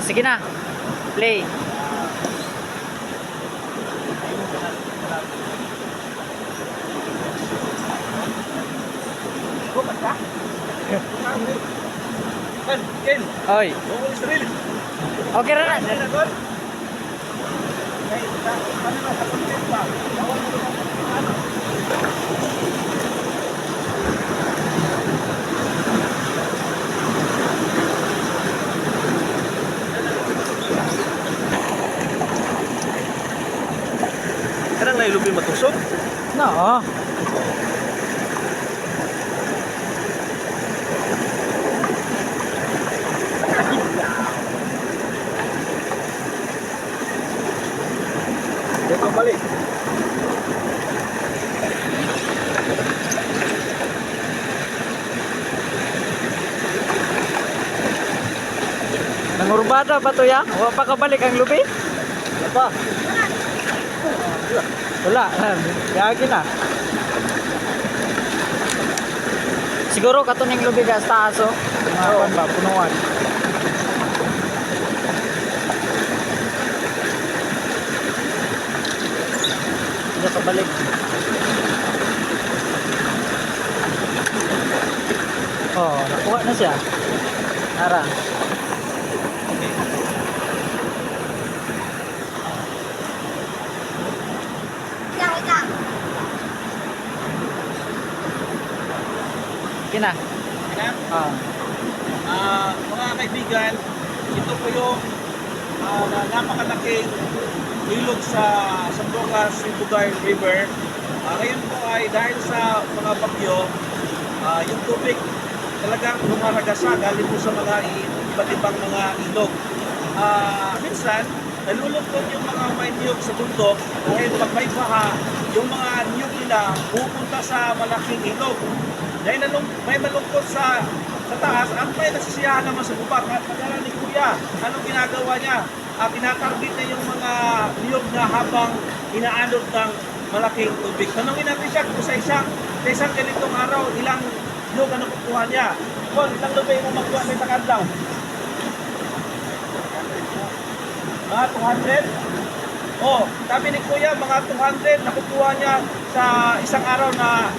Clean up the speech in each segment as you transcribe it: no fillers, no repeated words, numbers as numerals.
Sige na. Play. Ken, Oy. bukulis rin. Okay ra na. Kanang nailubi matusok. No. Dito balik. Nangurbada pa to ya? Wa pa kabalik ang lubi? Apa? Wala. Yagi na. Siguro katuning lubi ka sa taas oh. Mga ba punuan. Hindi ka balik. Oh, nakuha na siya. Tara. Kina. Mga kaibigan, ito po yung napakalaking ilog sa Sambongas Sibugay River. Ngayon po ay dahil sa mga bagyo, yung tubig talagang lumaragasa galing po sa mga iba't ibang mga ilog. Minsan, nalulungkot yung mga may niyog sa bundok dahil pag may baha, yung mga niyog nila pupunta sa malaking ilog. Dahil may malungkot sa taas at may nasisiyahan naman sa baba. Kagala ni Kuya, anong ginagawa niya? Tinatarget niya yung mga niyog na habang inaanod ng malaking tubig. Tanungin natin siya kung sa isang ganitong araw, ilang niyog ang nakukuha niya. Kung ilang lubay mo magkuha sa isang adlaw? Mga 200? Oh, sabi ni Kuya, mga 200 nakukuha niya sa isang araw na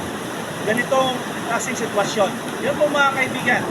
ganitong klaseng sitwasyon. Yun po mga kaibigan.